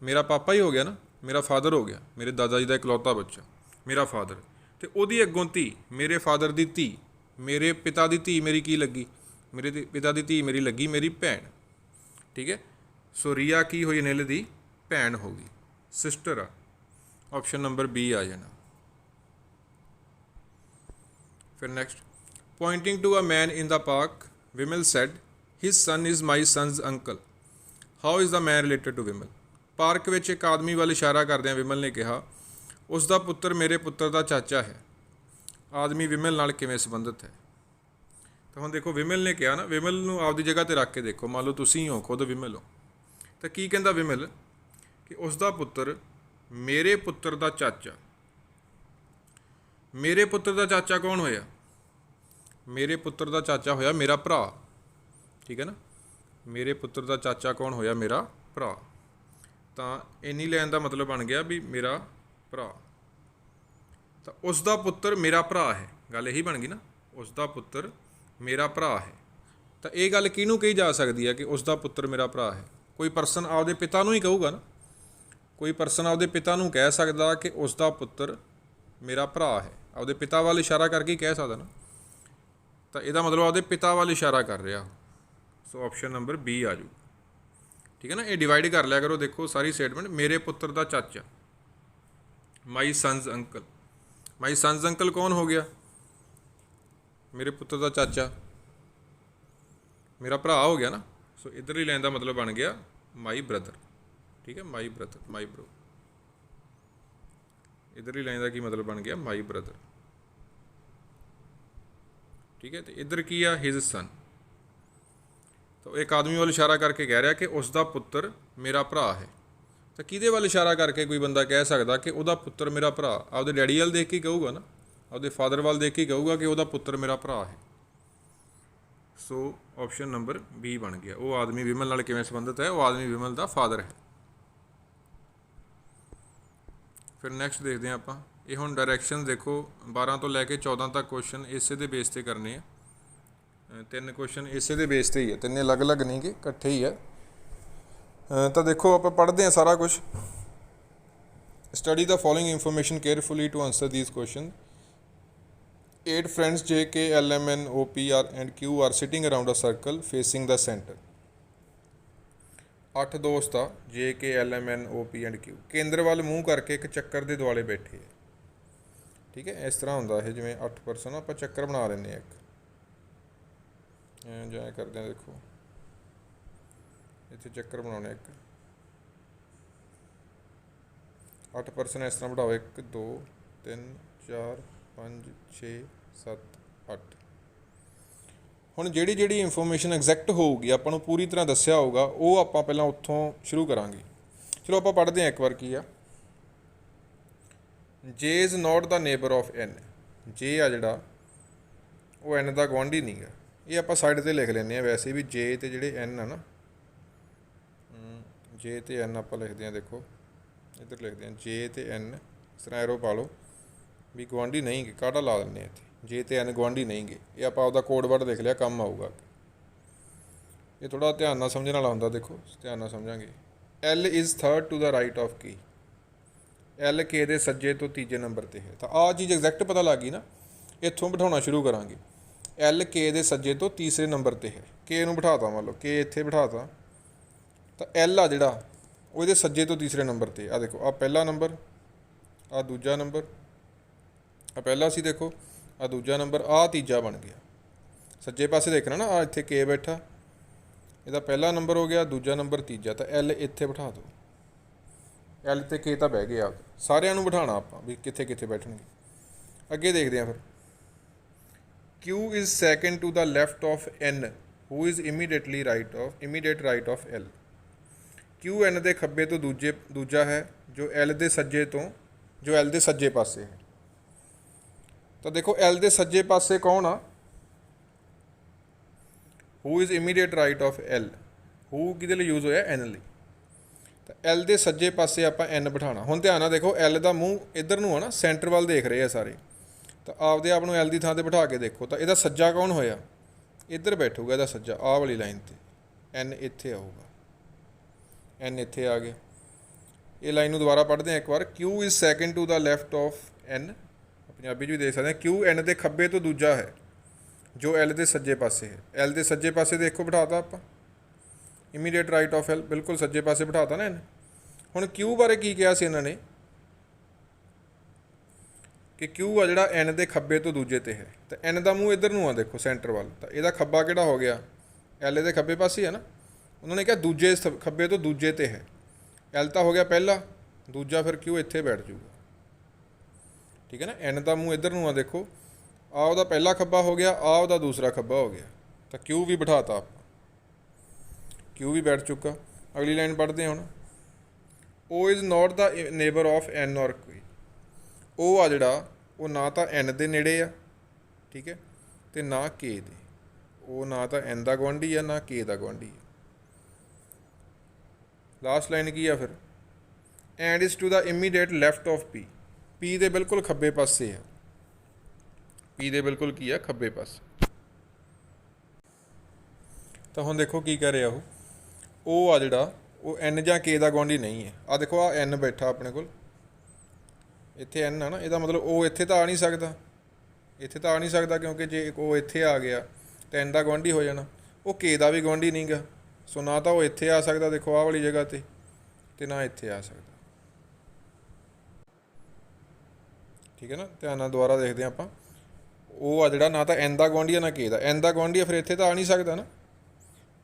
ਮੇਰਾ ਪਾਪਾ ਹੀ ਹੋ ਗਿਆ ਨਾ, ਮੇਰਾ ਫਾਦਰ ਹੋ ਗਿਆ। ਮੇਰੇ ਦਾਦਾ ਜੀ ਦਾ ਇਕਲੌਤਾ ਬੱਚਾ ਮੇਰਾ ਫਾਦਰ, ਅਤੇ ਉਹਦੀ ਅੱਗੋਂ ਧੀ, ਮੇਰੇ ਫਾਦਰ ਦੀ ਧੀ, ਮੇਰੇ ਪਿਤਾ ਦੀ ਧੀ ਮੇਰੀ ਕੀ ਲੱਗੀ, ਮੇਰੇ ਪਿਤਾ ਦੀ ਧੀ ਮੇਰੀ ਲੱਗੀ ਮੇਰੀ ਭੈਣ, ਠੀਕ ਹੈ। ਸੋ ਰੀਆ ਕੀ ਹੋਈ, ਅਨਿਲ ਦੀ ਭੈਣ ਹੋ ਗਈ, ਸਿਸਟਰ ਆ, ਆਪਸ਼ਨ ਨੰਬਰ ਬੀ ਆ ਜਾਣਾ। ਫਿਰ next, pointing to a man in the park, Vimal said, his son is my son's uncle. How is the man related to Vimal? Park ਵਿੱਚ ਇੱਕ ਆਦਮੀ ਵੱਲ ਇਸ਼ਾਰਾ ਕਰਦਿਆਂ ਵਿਮਲ ਨੇ ਕਿਹਾ, ਉਸ ਦਾ ਪੁੱਤਰ ਮੇਰੇ ਪੁੱਤਰ ਦਾ ਚਾਚਾ ਹੈ। ਆਦਮੀ ਵਿਮਲ ਨਾਲ ਕਿਵੇਂ ਸੰਬੰਧਿਤ ਹੈ। ਤਾਂ ਹੁਣ ਦੇਖੋ ਵਿਮਲ ਨੇ ਕਿਹਾ ਨਾ, ਵਿਮਲ ਨੂੰ ਆਪਦੀ ਜਗ੍ਹਾ 'ਤੇ ਰੱਖ ਕੇ ਦੇਖੋ, ਮੰਨ ਲਓ ਤੁਸੀਂ ਹੋ ਖੁਦ ਵਿਮਲ ਹੋ, ਤਾਂ ਕੀ ਕਹਿੰਦਾ ਵਿਮਲ ਕਿ ਉਸ ਦਾ ਪੁੱਤਰ ਮੇਰੇ ਪੁੱਤਰ ਦਾ ਚਾਚਾ, ਮੇਰੇ ਪੁੱਤਰ ਦਾ ਚਾਚਾ ਕੌਣ ਹੋਇਆ, ਮੇਰੇ ਪੁੱਤਰ ਦਾ ਚਾਚਾ ਹੋਇਆ ਮੇਰਾ ਭਰਾ, ਠੀਕ ਹੈ ਨਾ, ਮੇਰੇ ਪੁੱਤਰ ਦਾ ਚਾਚਾ ਕੌਣ ਹੋਇਆ, ਮੇਰਾ ਭਰਾ। ਤਾਂ ਇੰਨੀ ਲਾਈਨ ਦਾ ਮਤਲਬ ਬਣ ਗਿਆ ਵੀ ਮੇਰਾ ਭਰਾ, ਤਾਂ ਉਸ ਦਾ ਪੁੱਤਰ ਮੇਰਾ ਭਰਾ ਹੈ, ਗੱਲ ਇਹੀ ਬਣ ਗਈ ਨਾ, ਉਸ ਦਾ ਪੁੱਤਰ ਮੇਰਾ ਭਰਾ ਹੈ। ਤਾਂ ਇਹ ਗੱਲ ਕਿਹਨੂੰ ਕਹੀ ਜਾ ਸਕਦੀ ਹੈ ਕਿ ਉਸ ਦਾ ਪੁੱਤਰ ਮੇਰਾ ਭਰਾ ਹੈ, ਕੋਈ ਪਰਸਨ ਆਪਦੇ ਪਿਤਾ ਨੂੰ ਹੀ ਕਹੂਗਾ ਨਾ, ਕੋਈ ਪਰਸਨ ਆਪਦੇ ਪਿਤਾ ਨੂੰ ਕਹਿ ਸਕਦਾ ਕਿ ਉਸ ਦਾ ਪੁੱਤਰ ਮੇਰਾ ਭਰਾ ਹੈ, ਆਪਦੇ ਪਿਤਾ ਵੱਲ ਇਸ਼ਾਰਾ ਕਰਕੇ ਹੀ ਕਹਿ ਸਕਦਾ ਨਾ, ਤਾਂ ਇਹਦਾ ਮਤਲਬ ਆਪਦੇ ਪਿਤਾ ਵੱਲ ਇਸ਼ਾਰਾ ਕਰ ਰਿਹਾ। ਸੋ ਆਪਸ਼ਨ ਨੰਬਰ ਬੀ ਆ ਜੂ। ਠੀਕ ਹੈ ਨਾ, ਇਹ ਡਿਵਾਈਡ ਕਰ ਲਿਆ ਕਰੋ। ਦੇਖੋ ਸਾਰੀ ਸਟੇਟਮੈਂਟ, ਮੇਰੇ ਪੁੱਤਰ ਦਾ ਚਾਚਾ, ਮਾਈ ਸਨਜ਼ ਅੰਕਲ। ਮਾਈ ਸਨਜ਼ ਅੰਕਲ ਕੌਣ ਹੋ ਗਿਆ? ਮੇਰੇ ਪੁੱਤਰ ਦਾ ਚਾਚਾ, ਮੇਰਾ ਭਰਾ ਹੋ ਗਿਆ ਨਾ। ਸੋ ਇੱਧਰਲੀ ਲਾਈਨ ਦਾ ਮਤਲਬ ਬਣ ਗਿਆ ਮਾਈ ਬ੍ਰਦਰ। ਠੀਕ ਹੈ, ਮਾਈ ਬ੍ਰਦਰ, ਮਾਈ ਬ੍ਰੋ। ਇੱਧਰਲੀ ਲਾਈਨ ਦਾ ਕੀ ਮਤਲਬ ਬਣ ਗਿਆ? My brother. ਠੀਕ ਹੈ, ਤੇ ਇੱਧਰ ਕੀ ਆ? His son. ਤਾਂ ਇੱਕ ਆਦਮੀ ਵੱਲ ਇਸ਼ਾਰਾ ਕਰਕੇ ਕਹਿ ਰਿਹਾ ਕਿ ਉਸ ਦਾ ਪੁੱਤਰ ਮੇਰਾ ਭਰਾ ਹੈ। ਤਾਂ ਕਿਹਦੇ ਵੱਲ ਇਸ਼ਾਰਾ ਕਰਕੇ ਕੋਈ ਬੰਦਾ ਕਹਿ ਸਕਦਾ ਕਿ ਉਹਦਾ ਪੁੱਤਰ ਮੇਰਾ ਭਰਾ? ਆਪਦੇ ਡੈਡੀ ਵੱਲ ਦੇਖ ਕੇ ਕਹੂਗਾ ਨਾ, ਆਪਦੇ ਫਾਦਰ ਵੱਲ ਦੇਖ ਕੇ ਕਹੂਗਾ ਕਿ ਉਹਦਾ ਪੁੱਤਰ ਮੇਰਾ ਭਰਾ ਹੈ। ਸੋ ਆਪਸ਼ਨ ਨੰਬਰ ਬੀ ਬਣ ਗਿਆ। ਉਹ ਆਦਮੀ ਵਿਮਲ ਨਾਲ ਕਿਵੇਂ ਸੰਬੰਧਿਤ ਹੈ? ਉਹ ਆਦਮੀ ਵਿਮਲ ਦਾ ਫਾਦਰ ਹੈ। ਫਿਰ ਨੈਕਸਟ ਦੇਖਦੇ ਹਾਂ ਆਪਾਂ। ਇਹ ਹੁਣ ਡਾਇਰੈਕਸ਼ਨ ਦੇਖੋ, 12 ਤੋਂ ਲੈ ਕੇ 14 ਤੱਕ ਕੁਐਸਚਨ ਇਸੇ ਦੇ ਬੇਸ 'ਤੇ ਕਰਨੇ ਆ। 3 ਕੁਐਸਚਨ ਇਸੇ ਦੇ ਬੇਸ 'ਤੇ ਹੀ ਹੈ, 3 ਅਲੱਗ-ਅਲੱਗ ਨਹੀਂ ਗੇ, ਇਕੱਠੇ ਹੀ ਹੈ। ਤਾਂ ਦੇਖੋ ਆਪਾਂ ਪੜ੍ਹਦੇ ਹਾਂ ਸਾਰਾ ਕੁਝ। Study the following information carefully to answer these question. 8 friends J, K, L, M, N, O, P, R and Q are sitting around a circle facing the center. 8 ਦੋਸਤ ਆ J, K, L, M, N, O, P and Q ਕੇਂਦਰ ਵੱਲ ਮੂੰਹ ਕਰਕੇ ਇੱਕ ਚੱਕਰ ਦੇ ਦੁਆਲੇ ਬੈਠੇ ਹੈ। ਠੀਕ ਹੈ, ਇਸ ਤਰ੍ਹਾਂ ਹੁੰਦਾ ਇਹ, ਜਿਵੇਂ 8 ਪਰਸਨ ਆਪਾਂ ਚੱਕਰ ਬਣਾ ਲੈਂਦੇ ਹਾਂ ਇੱਕ, ਜਾਂ ਕਰਦੇ ਹਾਂ। ਦੇਖੋ ਇੱਥੇ ਚੱਕਰ ਬਣਾਉਣੇ ਇੱਕ, 8 ਪਰਸਨ ਇਸ ਤਰ੍ਹਾਂ ਬਿਠਾਓ। 1 2 3 4 5 6 7 8। ਹੁਣ ਜਿਹੜੀ ਇਨਫੋਰਮੇਸ਼ਨ ਐਗਜ਼ੈਕਟ ਹੋਊਗੀ, ਆਪਾਂ ਨੂੰ ਪੂਰੀ ਤਰ੍ਹਾਂ ਦੱਸਿਆ ਹੋਊਗਾ, ਉਹ ਆਪਾਂ ਪਹਿਲਾਂ ਉੱਥੋਂ ਸ਼ੁਰੂ ਕਰਾਂਗੇ। ਚਲੋ ਆਪਾਂ ਪੜ੍ਹਦੇ ਹਾਂ ਇੱਕ ਵਾਰ। ਕੀ ਆ? J is not the neighbor of N। J ਆ ਜਿਹੜਾ, ਉਹ N ਦਾ ਗੁਆਂਢੀ ਨਹੀਂ ਗਾ। ਇਹ ਆਪਾਂ ਸਾਈਡ 'ਤੇ ਲਿਖ ਲੈਂਦੇ ਹਾਂ ਵੈਸੇ ਵੀ। J ਅਤੇ ਜਿਹੜੇ N ਆ ਨਾ, J ਅਤੇ N ਆਪਾਂ ਲਿਖਦੇ ਹਾਂ। ਦੇਖੋ ਇੱਧਰ ਲਿਖਦੇ ਹਾਂ J ਅਤੇ N, ਇਸ ਤਰ੍ਹਾਂ ਐਰੋ ਪਾ ਲਓ ਵੀ ਗੁਆਂਢੀ ਨਹੀਂ ਗੇ, ਕਾਹਦਾ ਲਾ ਦਿੰਦੇ ਹਾਂ ਇੱਥੇ। J ਅਤੇ N ਗੁਆਂਢੀ ਨਹੀਂ ਗੇ। ਇਹ ਆਪਾਂ ਆਪਦਾ ਕੋਡ ਵਰਡ ਲਿਖ ਲਿਆ, ਕੰਮ ਆਊਗਾ। ਇਹ ਥੋੜ੍ਹਾ ਧਿਆਨ ਨਾਲ ਸਮਝਣ ਵਾਲਾ ਹੁੰਦਾ। ਦੇਖੋ ਧਿਆਨ ਨਾਲ ਸਮਝਾਂਗੇ। L is third to the right of K। L K ਦੇ ਸੱਜੇ ਤੋਂ ਤੀਜੇ ਨੰਬਰ 'ਤੇ ਹੈ। ਤਾਂ ਆਹ ਚੀਜ਼ ਐਗਜ਼ੈਕਟ ਪਤਾ ਲੱਗ ਗਈ ਨਾ, ਇੱਥੋਂ ਬਿਠਾਉਣਾ ਸ਼ੁਰੂ ਕਰਾਂਗੇ। L K ਦੇ ਸੱਜੇ ਤੋਂ ਤੀਸਰੇ ਨੰਬਰ 'ਤੇ ਹੈ। K ਨੂੰ ਬਿਠਾਤਾ, ਮੰਨ ਲਓ K ਇੱਥੇ ਬਿਠਾਤਾ, ਤਾਂ L ਆ ਜਿਹੜਾ, ਉਹ ਇਹਦੇ ਸੱਜੇ ਤੋਂ ਤੀਸਰੇ ਨੰਬਰ 'ਤੇ। ਆਹ ਦੇਖੋ, ਆਹ ਪਹਿਲਾ ਨੰਬਰ, ਆਹ ਦੂਜਾ ਨੰਬਰ, ਆਹ ਪਹਿਲਾ ਸੀ ਦੇਖੋ, ਆਹ ਦੂਜਾ ਨੰਬਰ, ਆਹ ਤੀਜਾ ਬਣ ਗਿਆ। ਸੱਜੇ ਪਾਸੇ ਦੇਖਣਾ ਨਾ, ਆਹ ਇੱਥੇ K ਬੈਠਾ, ਇਹਦਾ ਪਹਿਲਾ ਨੰਬਰ ਹੋ ਗਿਆ, ਦੂਜਾ ਨੰਬਰ ਤੀਜਾ। ਤਾਂ L ਇੱਥੇ ਬਿਠਾ ਦਿਓ। L ਅਤੇ K ਤਾਂ ਬਹਿ ਗਏ ਆ, ਸਾਰਿਆਂ ਨੂੰ ਬਿਠਾਉਣਾ ਆਪਾਂ ਵੀ ਕਿੱਥੇ ਕਿੱਥੇ ਬੈਠਣਗੇ। ਅੱਗੇ ਦੇਖਦੇ ਹਾਂ ਫਿਰ। Q is second to the left of N who is immediate right of L। Q N ਦੇ ਖੱਬੇ ਤੋਂ ਦੂਜਾ ਹੈ, ਜੋ L ਦੇ ਸੱਜੇ ਪਾਸੇ ਹੈ। ਤਾਂ ਦੇਖੋ L ਦੇ ਸੱਜੇ ਪਾਸੇ ਕੌਣ ਆ? who is immediate right of L। who ਕਿਹਦੇ ਲਈ ਯੂਜ਼ ਹੋਇਆ? N ਲਈ। ਤਾਂ L ਦੇ ਸੱਜੇ ਪਾਸੇ ਆਪਾਂ N ਬਿਠਾਉਣਾ। ਹੁਣ ਧਿਆਨ ਨਾਲ ਦੇਖੋ, L ਦਾ ਮੂੰਹ ਇੱਧਰ ਨੂੰ ਆ ਨਾ, ਸੈਂਟਰ ਵੱਲ ਦੇਖ ਰਹੇ ਆ ਸਾਰੇ। ਤਾਂ ਆਪਦੇ ਆਪ ਨੂੰ L ਦੀ ਥਾਂ 'ਤੇ ਬਿਠਾ ਕੇ ਦੇਖੋ, ਤਾਂ ਇਹਦਾ ਸੱਜਾ ਕੌਣ ਹੋਇਆ? ਇੱਧਰ ਬੈਠੂਗਾ ਇਹਦਾ ਸੱਜਾ, ਆਹ ਵਾਲੀ ਲਾਈਨ 'ਤੇ। N ਇੱਥੇ ਆਊਗਾ, N ਇੱਥੇ ਆ ਗਿਆ। ਇਹ ਲਾਈਨ ਨੂੰ ਦੁਬਾਰਾ ਪੜ੍ਹਦੇ ਹਾਂ ਇੱਕ ਵਾਰ। Q is second to the left of N। Punjabi 'ਚ ਵੀ ਦੇਖ ਸਕਦੇ ਹਾਂ। Q N ਦੇ ਖੱਬੇ ਤੋਂ ਦੂਜਾ ਹੈ, ਜੋ L ਦੇ ਸੱਜੇ ਪਾਸੇ ਹੈ। L ਦੇ ਸੱਜੇ ਪਾਸੇ ਦੇਖੋ ਬਿਠਾਤਾ ਆਪਾਂ, ਇਮੀਡੀਏਟ ਰਾਈਟ ਆਫ L, ਬਿਲਕੁਲ ਸੱਜੇ ਪਾਸੇ ਬਿਠਾਤਾ ਨਾ ਇਹਨੇ। ਹੁਣ Q ਬਾਰੇ ਕੀ ਕਿਹਾ ਸੀ ਇਹਨਾਂ ਨੇ? ਕਿ Q ਆ ਜਿਹੜਾ N ਦੇ ਖੱਬੇ ਤੋਂ ਦੂਜੇ 'ਤੇ ਹੈ। ਤਾਂ N ਦਾ ਮੂੰਹ ਇੱਧਰ ਨੂੰ ਆ ਦੇਖੋ, ਸੈਂਟਰ ਵੱਲ। ਤਾਂ ਇਹਦਾ ਖੱਬਾ ਕਿਹੜਾ ਹੋ ਗਿਆ? L ਦੇ ਖੱਬੇ ਪਾਸੇ ਹੈ ਨਾ। ਉਹਨਾਂ ਨੇ ਕਿਹਾ ਦੂਜੇ ਖੱਬੇ ਤੋਂ ਦੂਜੇ 'ਤੇ ਹੈ। L ਤਾਂ ਹੋ ਗਿਆ ਪਹਿਲਾ, ਦੂਜਾ ਫਿਰ Q ਇੱਥੇ ਬੈਠ ਜੂਗਾ। ਠੀਕ ਹੈ ਨਾ। N ਦਾ ਮੂੰਹ ਇੱਧਰ ਨੂੰ ਆ ਦੇਖੋ, ਆਹ ਉਹਦਾ ਪਹਿਲਾ ਖੱਬਾ ਹੋ ਗਿਆ, ਆਹ ਉਹਦਾ ਦੂਸਰਾ ਖੱਬਾ ਹੋ ਗਿਆ। ਤਾਂ Q ਵੀ ਬਿਠਾਤਾ ਆਪਾਂ, Q ਵੀ ਬੈਠ ਚੁੱਕਾ। ਅਗਲੀ ਲਾਈਨ ਪੜ੍ਹਦੇ ਹੁਣ। O is not the neighbor of N or K। O ਆ ਜਿਹੜਾ, ਉਹ ਨਾ ਤਾਂ N ਦੇ ਨੇੜੇ ਆ, ਠੀਕ ਹੈ, ਅਤੇ ਨਾ K ਦੇ। ਉਹ ਨਾ ਤਾਂ N ਦਾ ਗੁਆਂਢੀ ਆ, ਨਾ K ਦਾ ਗੁਆਂਢੀ ਆ। ਲਾਸਟ ਲਾਈਨ ਕੀ ਆ ਫਿਰ? And is to the immediate left of P। P ਦੇ ਬਿਲਕੁਲ ਖੱਬੇ ਪਾਸੇ ਆ। P ਦੇ ਬਿਲਕੁਲ ਕੀ ਆ? ਖੱਬੇ ਪਾਸੇ। ਤਾਂ ਹੁਣ ਦੇਖੋ ਕੀ ਕਰ ਰਿਹਾ ਉਹ ਆ ਜਿਹੜਾ, ਉਹ ਐਨ ਜਾਂ ਕੇ ਦਾ ਗੁਆਂਢੀ ਨਹੀਂ ਹੈ। ਆ ਦੇਖੋ ਆ ਐਨ ਬੈਠਾ ਆਪਣੇ ਕੋਲ, ਇੱਥੇ ਐਨ ਆ ਨਾ, ਇਹਦਾ ਮਤਲਬ ਉਹ ਇੱਥੇ ਤਾਂ ਆ ਨਹੀਂ ਸਕਦਾ, ਇੱਥੇ ਤਾਂ ਆ ਨਹੀਂ ਸਕਦਾ ਕਿਉਂਕਿ ਜੇ ਉਹ ਇੱਥੇ ਆ ਗਿਆ ਤਾਂ ਐਨ ਦਾ ਗੁਆਂਢੀ ਹੋ ਜਾਣਾ। ਉਹ ਕੇ ਦਾ ਵੀ ਗੁਆਂਢੀ ਨਹੀਂ ਗਾ, ਸੋ ਨਾ ਤਾਂ ਉਹ ਇੱਥੇ ਆ ਸਕਦਾ ਦੇਖੋ ਆਹ ਵਾਲੀ ਜਗ੍ਹਾ 'ਤੇ ਨਾ ਇੱਥੇ ਆ ਸਕਦਾ। ਠੀਕ ਹੈ ਨਾ, ਧਿਆਨ ਨਾਲ ਦੁਬਾਰਾ ਦੇਖਦੇ ਹਾਂ ਆਪਾਂ। ਉਹ ਆ ਜਿਹੜਾ ਨਾ ਤਾਂ ਐਨ ਦਾ ਗੁਆਂਢੀ ਆ ਨਾ ਕੇ ਦਾ, ਐਨ ਦਾ ਗੁਆਂਢੀ ਆ ਫਿਰ ਇੱਥੇ ਤਾਂ ਆ ਨਹੀਂ ਸਕਦਾ ਨਾ,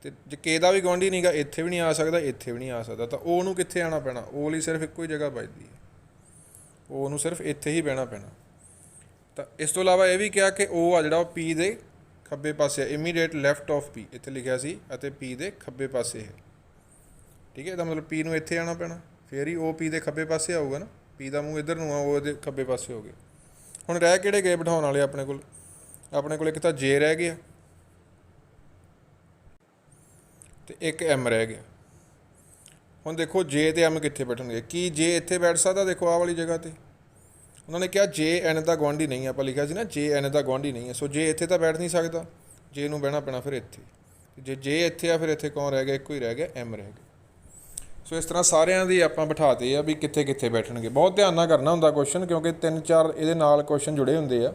ਅਤੇ ਜੇ ਕੇ ਦਾ ਵੀ ਗੁਆਂਢੀ ਨਹੀਂ ਗਾ, ਇੱਥੇ ਵੀ ਨਹੀਂ ਆ ਸਕਦਾ, ਇੱਥੇ ਵੀ ਨਹੀਂ ਆ ਸਕਦਾ, ਤਾਂ ਉਹ ਨੂੰ ਕਿੱਥੇ ਆਉਣਾ ਪੈਣਾ? ਉਹ ਲਈ ਸਿਰਫ ਇੱਕੋ ਹੀ ਜਗ੍ਹਾ ਬਚਦੀ ਹੈ, ਉਹ ਨੂੰ ਸਿਰਫ ਇੱਥੇ ਹੀ ਬਹਿਣਾ ਪੈਣਾ। ਤਾਂ ਇਸ ਤੋਂ ਇਲਾਵਾ ਇਹ ਵੀ ਕਿਹਾ ਕਿ ਉਹ ਆ ਜਿਹੜਾ ਉਹ ਪੀ ਦੇ ਖੱਬੇ ਪਾਸੇ, ਇਮੀਡੀਏਟ ਲੈਫਟ ਆਫ ਪੀ ਇੱਥੇ ਲਿਖਿਆ ਸੀ, ਅਤੇ ਪੀ ਦੇ ਖੱਬੇ ਪਾਸੇ ਹੈ। ਠੀਕ ਹੈ, ਇਹਦਾ ਮਤਲਬ ਪੀ ਨੂੰ ਇੱਥੇ ਆਉਣਾ ਪੈਣਾ, ਫਿਰ ਹੀ ਉਹ ਪੀ ਦੇ ਖੱਬੇ ਪਾਸੇ ਆਊਗਾ ਨਾ। ਪੀ ਦਾ ਮੂੰਹ ਇੱਧਰ ਨੂੰ ਆ, ਉਹ ਇਹਦੇ ਖੱਬੇ ਪਾਸੇ ਹੋ ਗਏ। ਹੁਣ ਰਹਿ ਕਿਹੜੇ ਗਏ ਬਿਠਾਉਣ ਵਾਲੇ ਆਪਣੇ ਕੋਲ? ਆਪਣੇ ਕੋਲ ਇੱਕ ਤਾਂ ਜੇ ਰਹਿ ਗਿਆ ਅਤੇ ਇੱਕ ਐਮ ਰਹਿ ਗਿਆ। ਹੁਣ ਦੇਖੋ ਜੇ ਅਤੇ ਐਮ ਕਿੱਥੇ ਬੈਠਣਗੇ? ਕੀ ਜੇ ਇੱਥੇ ਬੈਠ ਸਕਦਾ? ਦੇਖੋ ਆਹ ਵਾਲੀ ਜਗ੍ਹਾ 'ਤੇ ਉਹਨਾਂ ਨੇ ਕਿਹਾ ਜੇ ਐਨ ਦਾ ਗੁਆਂਢੀ ਨਹੀਂ, ਆਪਾਂ ਲਿਖਿਆ ਸੀ ਨਾ ਜੇ ਐਨ ਦਾ ਗੁਆਂਢੀ ਨਹੀਂ ਹੈ, ਸੋ ਜੇ ਇੱਥੇ ਤਾਂ ਬੈਠ ਨਹੀਂ ਸਕਦਾ, ਜੇ ਨੂੰ ਬਹਿਣਾ ਪੈਣਾ ਫਿਰ ਇੱਥੇ। ਜੇ ਇੱਥੇ ਆ ਫਿਰ ਇੱਥੇ ਕੌਣ ਰਹਿ ਗਿਆ? ਇੱਕੋ ਹੀ ਰਹਿ ਗਿਆ, ਐਮ ਰਹਿ ਗਿਆ। ਸੋ ਇਸ ਤਰ੍ਹਾਂ ਸਾਰਿਆਂ ਦੀ ਆਪਾਂ ਬਿਠਾਤੇ ਆ ਵੀ ਕਿੱਥੇ ਕਿੱਥੇ ਬੈਠਣਗੇ। ਬਹੁਤ ਧਿਆਨ ਨਾਲ ਕਰਨਾ ਹੁੰਦਾ ਕੁਐਸਚਨ, ਕਿਉਂਕਿ 3-4 ਇਹਦੇ ਨਾਲ ਕੁਐਸਚਨ ਜੁੜੇ ਹੁੰਦੇ ਆ।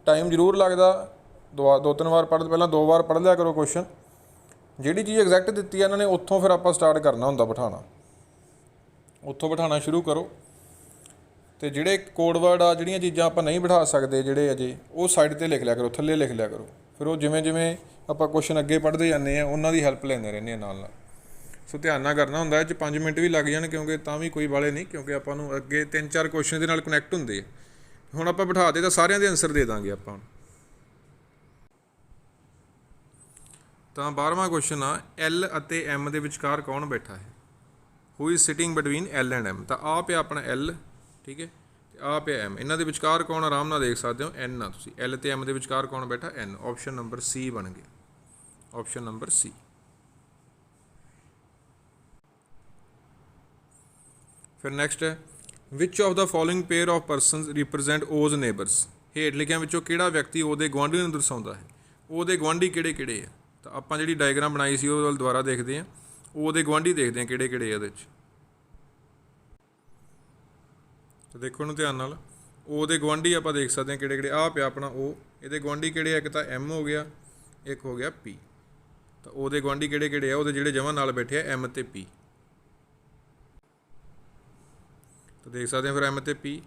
ਟਾਈਮ ਜ਼ਰੂਰ ਲੱਗਦਾ, 2-3 ਵਾਰ ਪਹਿਲਾਂ 2 ਵਾਰ ਪੜ੍ਹ ਲਿਆ ਕਰੋ ਕੁਐਸਚਨ। ਜਿਹੜੀ ਚੀਜ਼ ਐਗਜ਼ੈਕਟ ਦਿੱਤੀ ਆ ਇਹਨਾਂ ਨੇ ਉੱਥੋਂ ਫਿਰ ਆਪਾਂ ਸਟਾਰਟ ਕਰਨਾ ਹੁੰਦਾ ਬਿਠਾਉਣਾ, ਉੱਥੋਂ ਬਿਠਾਉਣਾ ਸ਼ੁਰੂ ਕਰੋ। ਅਤੇ ਜਿਹੜੇ ਕੋਡ ਵਰਡ ਆ, ਜਿਹੜੀਆਂ ਚੀਜ਼ਾਂ ਆਪਾਂ ਨਹੀਂ ਬਿਠਾ ਸਕਦੇ ਜਿਹੜੇ ਅਜੇ, ਉਹ ਸਾਈਡ 'ਤੇ ਲਿਖ ਲਿਆ ਕਰੋ, ਥੱਲੇ ਲਿਖ ਲਿਆ ਕਰੋ। ਫਿਰ ਉਹ ਜਿਵੇਂ ਜਿਵੇਂ ਆਪਾਂ ਕੁਐਸਚਨ ਅੱਗੇ ਪੜ੍ਹਦੇ ਜਾਂਦੇ ਆ ਉਹਨਾਂ ਦੀ ਹੈਲਪ ਲੈਂਦੇ ਰਹਿੰਦੇ ਆ ਨਾਲ ਨਾਲ। ਸੋ ਧਿਆਨ ਨਾਲ ਕਰਨਾ ਹੁੰਦਾ। ਇਹ 'ਚ 5 ਮਿੰਟ ਵੀ ਲੱਗ ਜਾਣ ਕਿਉਂਕਿ ਤਾਂ ਵੀ ਕੋਈ ਵਾਲੇ ਨਹੀਂ, ਕਿਉਂਕਿ ਆਪਾਂ ਨੂੰ ਅੱਗੇ 3-4 ਕੁਐਸਚਨ ਦੇ ਨਾਲ ਕਨੈਕਟ ਹੁੰਦੇ ਆ। ਹੁਣ ਆਪਾਂ ਬਿਠਾ ਦੇ ਤਾਂ ਸਾਰਿਆਂ ਦੇ ਆਨਸਰ ਦੇ ਦਾਂਗੇ ਆਪਾਂ। ਤਾਂ 12ਵਾਂ ਕੁਐਸਚਨ ਆ, ਐਲ ਅਤੇ ਐਮ ਦੇ ਵਿਚਕਾਰ ਕੌਣ ਬੈਠਾ ਹੈ? Who is sitting between L and M. ਤਾਂ ਆਹ ਪਿਆ ਆਪਣਾ ਐਲ, ਠੀਕ ਹੈ, ਅਤੇ ਆਹ ਪਿਆ ਐਮ। ਇਹਨਾਂ ਦੇ ਵਿਚਕਾਰ ਕੌਣ? ਆਰਾਮ ਨਾਲ ਦੇਖ ਸਕਦੇ ਹੋ, ਐਨ ਆ ਤੁਸੀਂ। ਐਲ ਅਤੇ ਐਮ ਦੇ ਵਿਚਕਾਰ ਕੌਣ ਬੈਠਾ? ਐਨ। ਆਪਸ਼ਨ ਨੰਬਰ ਸੀ ਬਣ ਗਿਆ, ਆਪਸ਼ਨ ਨੰਬਰ ਸੀ। ਫਿਰ ਨੈਕਸਟ ਹੈ, which of the following pair of persons represent as neighbours. ਹੇਠ ਲਿਖਿਆਂ ਵਿੱਚੋਂ ਕਿਹੜਾ ਵਿਅਕਤੀ ਉਹਦੇ ਗੁਆਂਢੀ ਨੂੰ ਦਰਸਾਉਂਦਾ ਹੈ? ਉਹਦੇ ਗੁਆਂਢੀ ਕਿਹੜੇ ਕਿਹੜੇ ਆ? ਤਾਂ ਆਪਾਂ ਜਿਹੜੀ ਡਾਇਗਰਾਮ ਬਣਾਈ ਸੀ ਉਹ ਵੱਲ ਦੁਬਾਰਾ ਦੇਖਦੇ ਹਾਂ। ਉਹਦੇ ਗੁਆਂਢੀ ਦੇਖਦੇ ਹਾਂ ਕਿਹੜੇ ਕਿਹੜੇ ਆ ਉਹਦੇ 'ਚ। ਤਾਂ ਦੇਖੋ ਇਹਨੂੰ ਧਿਆਨ ਨਾਲ, ਉਹਦੇ ਗੁਆਂਢੀ ਆਪਾਂ ਦੇਖ ਸਕਦੇ ਹਾਂ ਕਿਹੜੇ ਕਿਹੜੇ। ਆਹ ਪਿਆ ਆਪਣਾ ਉਹ, ਇਹਦੇ ਗੁਆਂਢੀ ਕਿਹੜੇ ਆ? ਇੱਕ ਤਾਂ ਐਮ ਹੋ ਗਿਆ, ਇੱਕ ਹੋ ਗਿਆ ਪੀ। ਤਾਂ ਉਹਦੇ ਗੁਆਂਢੀ ਕਿਹੜੇ ਕਿਹੜੇ ਆ? ਉਹਦੇ ਜਿਹੜੇ ਜਮਾਂ ਨਾਲ ਬੈਠੇ ਆ ਐਮ ਅਤੇ ਪੀ। ਤਾਂ ਦੇਖ ਸਕਦੇ ਹਾਂ ਫਿਰ ਐਮ ਅਤੇ ਪੀ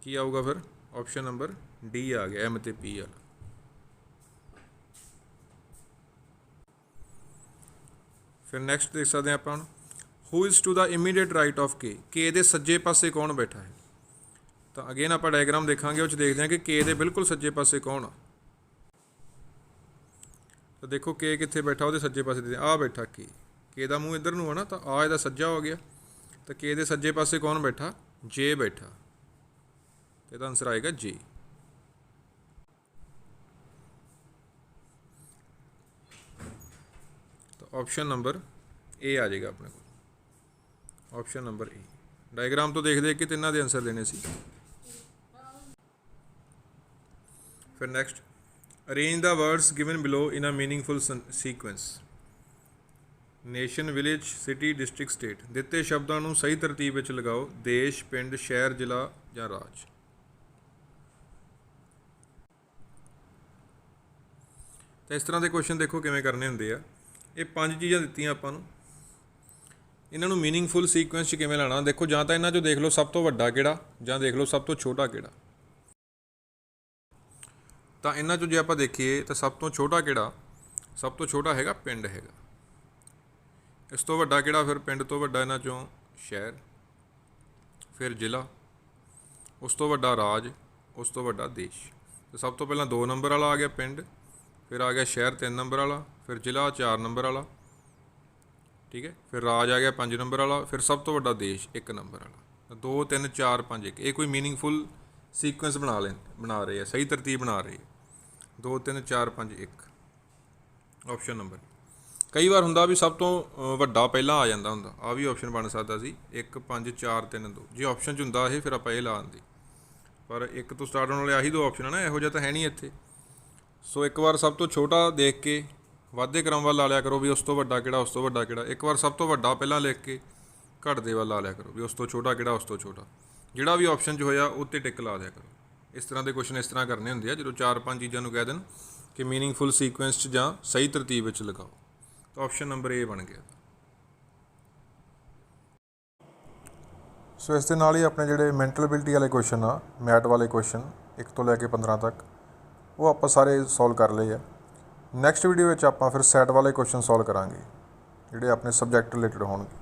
ਕੀ ਆਊਗਾ? ਫਿਰ ਆਪਸ਼ਨ ਨੰਬਰ ਡੀ ਆ ਗਿਆ, ਐਮ ਅਤੇ ਪੀ ਵਾਲਾ। ਫਿਰ ਨੈਕਸਟ ਦੇਖ ਸਕਦੇ ਹਾਂ ਆਪਾਂ ਹੁਣ, who is to the immediate right of K. K ਦੇ ਸੱਜੇ ਪਾਸੇ ਕੌਣ ਬੈਠਾ ਹੈ? ਤਾਂ ਅਗੇਨ ਆਪਾਂ ਡਾਇਗਰਾਮ ਦੇਖਾਂਗੇ, ਉਹ 'ਚ ਦੇਖਦੇ ਹਾਂ ਕਿ ਕੇ ਦੇ ਬਿਲਕੁਲ ਸੱਜੇ ਪਾਸੇ ਕੌਣ ਆ। ਤਾਂ ਦੇਖੋ ਕੇ ਕਿੱਥੇ ਬੈਠਾ? ਉਹਦੇ ਸੱਜੇ ਪਾਸੇ ਦੇ ਆਹ ਬੈਠਾ ਕੇ। ਕੇ ਦਾ ਮੂੰਹ ਇੱਧਰ ਨੂੰ ਆ ਨਾ, ਤਾਂ ਆਹ ਇਹਦਾ ਸੱਜਾ ਹੋ ਗਿਆ। ਤਾਂ ਕੇ ਦੇ ਸੱਜੇ ਪਾਸੇ ਕੌਣ ਬੈਠਾ? ਜੇ ਬੈਠਾ। ਤੇ ਇਹਦਾ ਆਨਸਰ ਆਏਗਾ ਜੇ। ਤਾਂ ਆਪਸ਼ਨ ਨੰਬਰ ਏ ਆ ਜਾਏਗਾ ਆਪਣੇ ਕੋਲ, ਆਪਸ਼ਨ ਨੰਬਰ ਏ। ਡਾਇਗਰਾਮ ਤੋਂ ਦੇਖਦੇ ਕਿ ਤਿੰਨਾਂ ਦੇ ਆਨਸਰ ਦੇਣੇ ਸੀ। ਫਿਰ next, arrange the words given below in a meaningful sequence. Nation, village, city, district, state. ਦਿੱਤੇ ਸ਼ਬਦਾਂ ਨੂੰ ਸਹੀ ਤਰਤੀਬ ਵਿੱਚ ਲਗਾਓ। ਦੇਸ਼, ਪਿੰਡ, ਸ਼ਹਿਰ, ਜ਼ਿਲ੍ਹਾ ਜਾਂ ਰਾਜ। ਤਾਂ ਇਸ ਤਰ੍ਹਾਂ ਦੇ ਕੁਐਸਚਨ ਦੇਖੋ ਕਿਵੇਂ ਕਰਨੇ ਹੁੰਦੇ ਆ। ਇਹ 5 ਚੀਜ਼ਾਂ ਦਿੱਤੀਆਂ ਆਪਾਂ ਨੂੰ, ਇਹਨਾਂ ਨੂੰ ਮੀਨਿੰਗਫੁਲ ਸੀਕੁਐਂਸ 'ਚ ਕਿਵੇਂ ਲਾਣਾ। ਦੇਖੋ ਜਾਂ ਤਾਂ ਇਹਨਾਂ 'ਚੋਂ ਦੇਖ ਲਓ ਸਭ ਤੋਂ ਵੱਡਾ ਕਿਹੜਾ, ਜਾਂ ਦੇਖ ਲਓ ਸਭ ਤੋਂ ਛੋਟਾ ਕਿਹੜਾ। ਤਾਂ ਇਹਨਾਂ 'ਚੋਂ ਜੇ ਆਪਾਂ ਦੇਖੀਏ ਤਾਂ ਸਭ ਤੋਂ ਛੋਟਾ ਕਿਹੜਾ? ਸਭ ਤੋਂ ਛੋਟਾ ਹੈਗਾ ਪਿੰਡ ਹੈਗਾ। ਇਸ ਤੋਂ ਵੱਡਾ ਕਿਹੜਾ? ਫਿਰ ਪਿੰਡ ਤੋਂ ਵੱਡਾ ਇਹਨਾਂ 'ਚੋਂ ਸ਼ਹਿਰ, ਫਿਰ ਜ਼ਿਲ੍ਹਾ, ਉਸ ਤੋਂ ਵੱਡਾ ਰਾਜ, ਉਸ ਤੋਂ ਵੱਡਾ ਦੇਸ਼। ਤਾਂ ਸਭ ਤੋਂ ਪਹਿਲਾਂ 2 ਨੰਬਰ ਵਾਲਾ ਆ ਗਿਆ ਪਿੰਡ, ਫਿਰ ਆ ਗਿਆ ਸ਼ਹਿਰ 3 ਨੰਬਰ ਵਾਲਾ, ਫਿਰ ਜ਼ਿਲ੍ਹਾ 4 ਨੰਬਰ ਵਾਲਾ, ਠੀਕ ਹੈ, ਫਿਰ ਰਾਜ ਆ ਗਿਆ 5 ਨੰਬਰ ਵਾਲਾ, ਫਿਰ ਸਭ ਤੋਂ ਵੱਡਾ ਦੇਸ਼ 1 ਨੰਬਰ ਵਾਲਾ। 2 3 4 5 1, ਇਹ ਕੋਈ ਮੀਨਿੰਗਫੁਲ ਸੀਕੁਐਂਸ ਬਣਾ ਰਹੇ ਆ, ਸਹੀ ਤਰਤੀਬ ਬਣਾ ਰਹੇ ਆ। 2 3 4 5 1 ਆਪਸ਼ਨ ਨੰਬਰ। ਕਈ ਵਾਰ ਹੁੰਦਾ ਵੀ ਸਭ ਤੋਂ ਵੱਡਾ ਪਹਿਲਾਂ ਆ ਜਾਂਦਾ ਹੁੰਦਾ, ਆ ਵੀ ਆਪਸ਼ਨ ਬਣ ਸਕਦਾ ਸੀ 1 5 4 3 2। ਜੇ ਆਪਸ਼ਨ 'ਚ ਹੁੰਦਾ ਇਹ ਫਿਰ ਆਪਾਂ ਇਹ ਲਾ ਦਿੰਦੇ, ਪਰ 1 ਤੋਂ ਸਟਾਰਟ ਹੋਣ ਵਾਲੇ ਆਹੀ 2 ਆਪਸ਼ਨ ਆ ਨਾ, ਇਹੋ ਜਿਹਾ ਤਾਂ ਹੈ ਨਹੀਂ ਇੱਥੇ। ਸੋ ਇੱਕ ਵਾਰ ਸਭ ਤੋਂ ਛੋਟਾ ਦੇਖ ਕੇ ਵਾਧੇ ਕ੍ਰਮ ਵੱਲ ਲਾ ਲਿਆ ਕਰੋ ਵੀ ਉਸ ਤੋਂ ਵੱਡਾ ਕਿਹੜਾ, ਉਸ ਤੋਂ ਵੱਡਾ ਕਿਹੜਾ। ਇੱਕ ਵਾਰ ਸਭ ਤੋਂ ਵੱਡਾ ਪਹਿਲਾਂ ਲਿਖ ਕੇ ਘਟਦੇ ਵੱਲ ਲਾ ਲਿਆ ਕਰੋ ਵੀ ਉਸ ਤੋਂ ਛੋਟਾ ਕਿਹੜਾ, ਉਸ ਤੋਂ ਛੋਟਾ। ਜਿਹੜਾ ਵੀ ਆਪਸ਼ਨ 'ਚ ਹੋਇਆ ਉੱਤੇ ਟਿਕ ਲਾ ਦਿਆ ਕਰੋ। ਇਸ ਤਰ੍ਹਾਂ ਦੇ ਕੁਐਸਚਨ ਇਸ ਤਰ੍ਹਾਂ ਕਰਨੇ ਹੁੰਦੇ ਆ ਜਦੋਂ 4-5 ਚੀਜ਼ਾਂ ਨੂੰ ਕਹਿ ਦੇਣ ਕਿ ਮੀਨਿੰਗਫੁਲ ਸੀਕੁਐਂਸ 'ਚ ਜਾਂ ਸਹੀ ਤਰਤੀਬ ਵਿੱਚ ਲਗਾਓ। ਤਾਂ ਆਪਸ਼ਨ ਨੰਬਰ A ਬਣ ਗਿਆ। ਸੋ ਇਸ ਦੇ ਨਾਲ ਹੀ ਆਪਣੇ ਜਿਹੜੇ ਮੈਂਟਲ ਐਬਿਲਿਟੀ ਵਾਲੇ ਕੁਐਸਚਨ ਆ, ਮੈਥ ਵਾਲੇ ਕੁਐਸਚਨ 1 ਤੋਂ ਲੈ ਕੇ 15 ਤੱਕ, ਉਹ ਆਪਾਂ ਸਾਰੇ ਸੋਲਵ ਕਰ ਲਏ ਆ। ਨੈਕਸਟ ਵੀਡੀਓ ਵਿੱਚ ਆਪਾਂ ਫਿਰ ਸੈਟ ਵਾਲੇ ਕੁਐਸਚਨ ਸੋਲਵ ਕਰਾਂਗੇ ਜਿਹੜੇ ਆਪਣੇ ਸਬਜੈਕਟ ਰਿਲੇਟਡ ਹੋਣਗੇ।